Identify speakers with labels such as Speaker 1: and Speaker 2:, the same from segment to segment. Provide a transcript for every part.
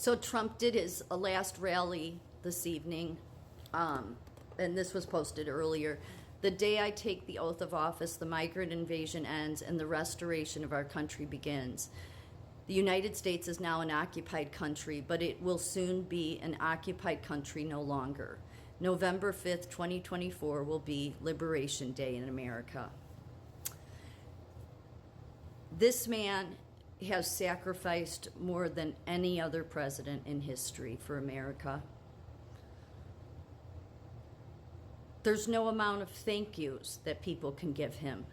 Speaker 1: So Trump did his last rally this evening, and this was posted earlier. The day I take the oath of office, the migrant invasion ends and the restoration of our country begins. The United States is now an occupied country, but it will soon be an occupied country no longer. November 5th, 2024 will be Liberation Day in America. This man has sacrificed more than any other president in history for America. There's no amount of thank yous that people can give him.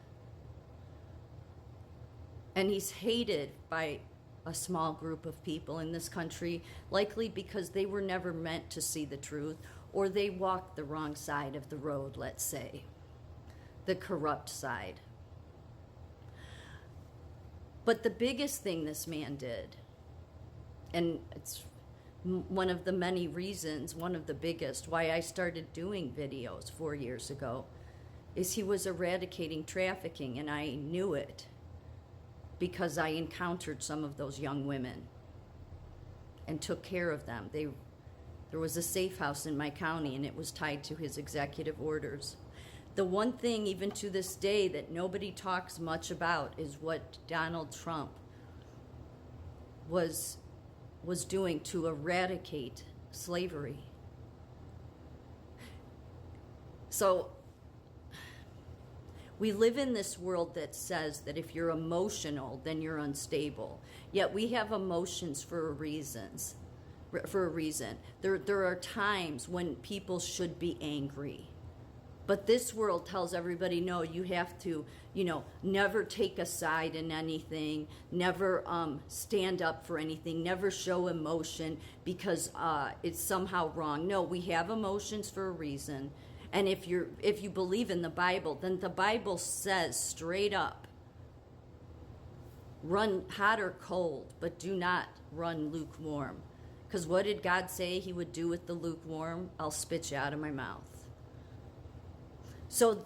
Speaker 1: And he's hated by a small group of people in this country, likely because they were never meant to see the truth, or they walked the wrong side of the road, let's say, the corrupt side. But the biggest thing this man did, and it's one of the many reasons, one of the biggest, why I started doing videos 4 years ago, is he was eradicating trafficking, and I knew it because I encountered some of those young women and took care of them. There was a safe house in my county, and it was tied to his executive orders. The one thing, even to this day, that nobody talks much about is what Donald Trump was doing to eradicate slavery. So we live in this world that says that if you're emotional, then you're unstable. Yet we have emotions for a reason. There are times when people should be angry. But this world tells everybody, no, you have to, never take a side in anything, never stand up for anything, never show emotion because it's somehow wrong. No, we have emotions for a reason. And if you believe in the Bible, then the Bible says straight up, run hot or cold, but do not run lukewarm. Because what did God say he would do with the lukewarm? I'll spit you out of my mouth. So,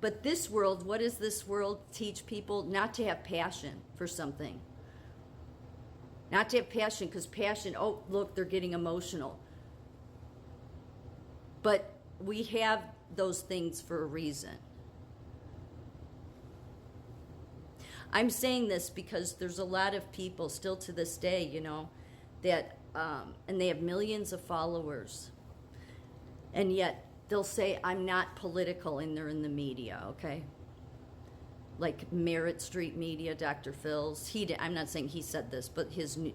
Speaker 1: but this world, what does this world teach people? Not to have passion for something. Not to have passion, because passion, oh, look, they're getting emotional. But we have those things for a reason. I'm saying this because there's a lot of people still to this day, that, and they have millions of followers. And yet, they'll say, I'm not political, and they're in the media, okay? Like Merritt Street Media, Dr. Phil's. I'm not saying he said this, but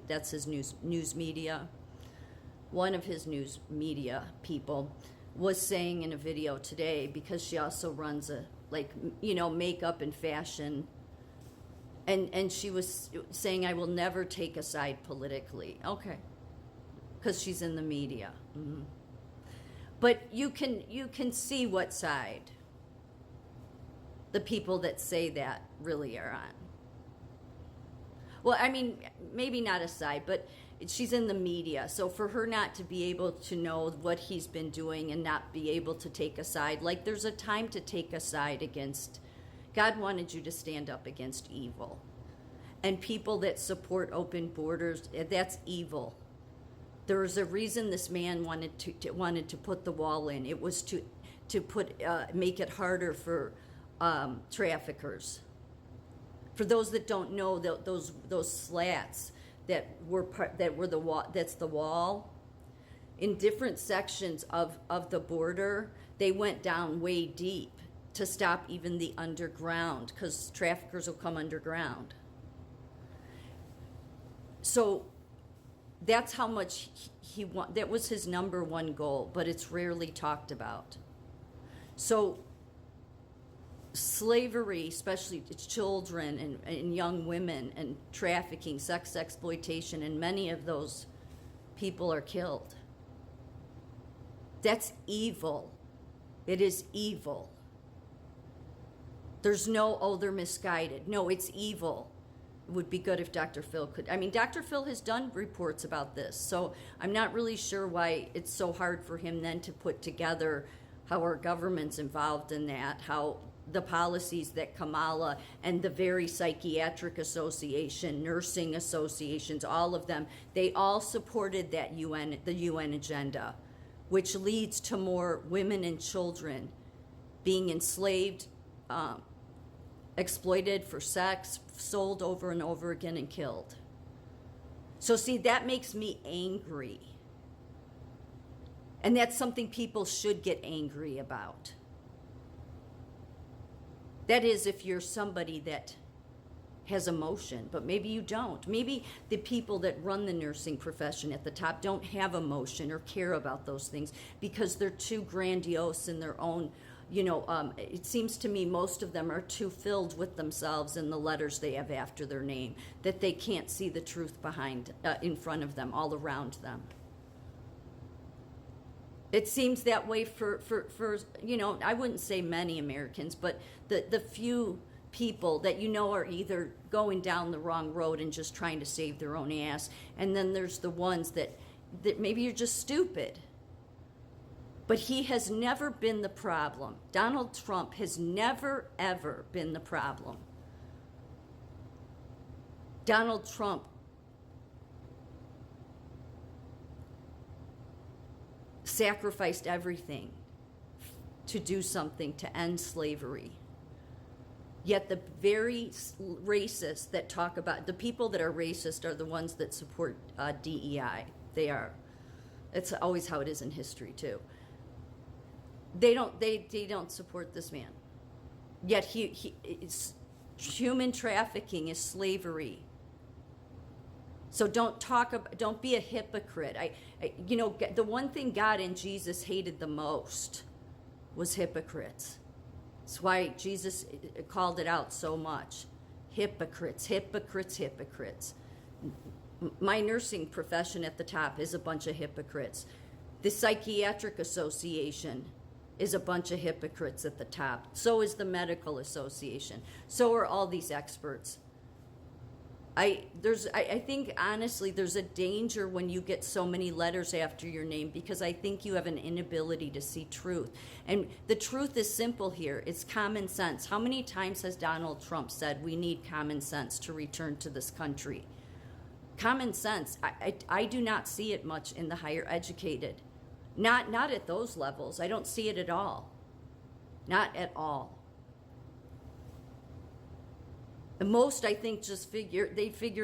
Speaker 1: that's his news media. One of his news media people was saying in a video today, because she also runs makeup and fashion, and she was saying, I will never take a side politically. Okay. Because she's in the media. Mm-hmm. But you can see what side the people that say that really are on. Well, I mean, maybe not a side, but she's in the media. So for her not to be able to know what he's been doing and not be able to take a side, like there's a time to take a side against, God wanted you to stand up against evil. And people that support open borders, that's evil. There was a reason this man wanted to put the wall in. It was to make it harder for traffickers. For those that don't know, those slats that were the wall. That's the wall. In different sections of the border, they went down way deep to stop even the underground, because traffickers will come underground. So that's how much he want. That was his number one goal, but it's rarely talked about. So slavery, especially to children and young women, and trafficking, sex exploitation, and many of those people are killed. That's evil. It is evil. There's no, oh, they're misguided. No, it's evil. It would be good if Dr. Phil could. I mean, Dr. Phil has done reports about this, so I'm not really sure why it's so hard for him then to put together how our government's involved in that, how the policies that Kamala and the very psychiatric association, nursing associations, all of them, they all supported that the UN agenda, which leads to more women and children being enslaved, exploited for sex, sold over and over again, and killed. So see, that makes me angry. And that's something people should get angry about. That is, if you're somebody that has emotion, but maybe you don't. Maybe the people that run the nursing profession at the top don't have emotion or care about those things because they're too grandiose in their own, it seems to me most of them are too filled with themselves and the letters they have after their name that they can't see the truth behind, in front of them, all around them. It seems that way for I wouldn't say many Americans, but the few people that are either going down the wrong road and just trying to save their own ass, and then there's the ones that maybe you're just stupid. But he has never been the problem. Donald Trump has never, ever been the problem. Donald Trump sacrificed everything to do something to end slavery. Yet the very racists that talk about, the people that are racist are the ones that support DEI. They are. It's always how it is in history too. They don't support this man. Yet human trafficking is slavery. So don't be a hypocrite. The one thing God and Jesus hated the most was hypocrites. That's why Jesus called it out so much. Hypocrites, hypocrites, hypocrites. My nursing profession at the top is a bunch of hypocrites. The Psychiatric Association is a bunch of hypocrites at the top. So is the Medical Association. So are all these experts. I think honestly there's a danger when you get so many letters after your name, because I think you have an inability to see truth. And the truth is simple here. It's common sense. How many times has Donald Trump said we need common sense to return to this country? Common sense. I do not see it much in the higher educated. Not at those levels. I don't see it at all. Not at all. And most, I think, just figure,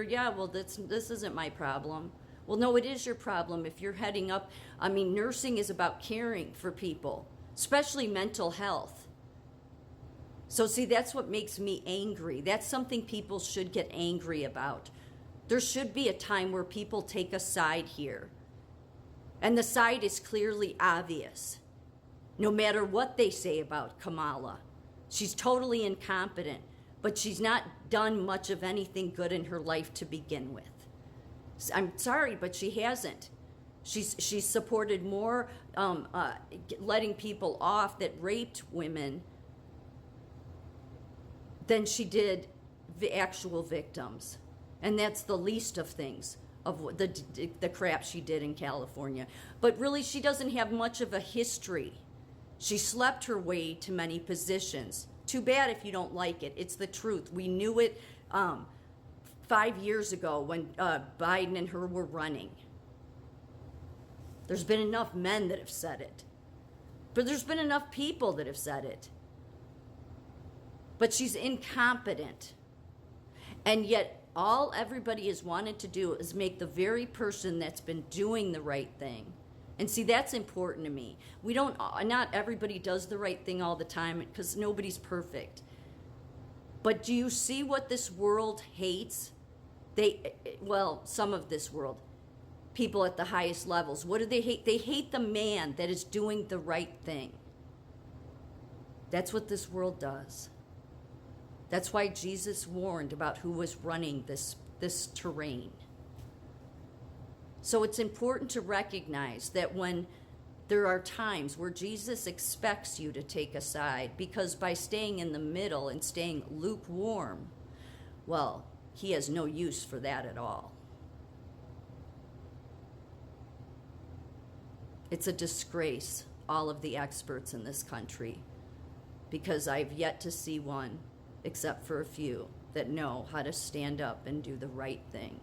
Speaker 1: yeah, well, this isn't my problem. Well, no, it is your problem if you're heading up. I mean, nursing is about caring for people, especially mental health. So see, that's what makes me angry. That's something people should get angry about. There should be a time where people take a side here. And the side is clearly obvious. No matter what they say about Kamala, she's totally incompetent, but she's not done much of anything good in her life to begin with. I'm sorry, but she hasn't. She's supported more letting people off that raped women than she did the actual victims. And that's the least of things, of the crap she did in California. But really, she doesn't have much of a history. She slept her way to many positions. Too bad if you don't like it. It's the truth. We knew it 5 years ago when Biden and her were running. There's been enough men that have said it. But there's been enough people that have said it. But she's incompetent. And yet all everybody has wanted to do is make the very person that's been doing the right thing. And see, that's important to me. Not everybody does the right thing all the time because nobody's perfect. But do you see what this world hates? Some of this world, people at the highest levels, what do they hate? They hate the man that is doing the right thing. That's what this world does. That's why Jesus warned about who was running this terrain. So it's important to recognize that when there are times where Jesus expects you to take a side, because by staying in the middle and staying lukewarm, well, he has no use for that at all. It's a disgrace, all of the experts in this country. because I've yet to see one, except for a few, that know how to stand up and do the right thing.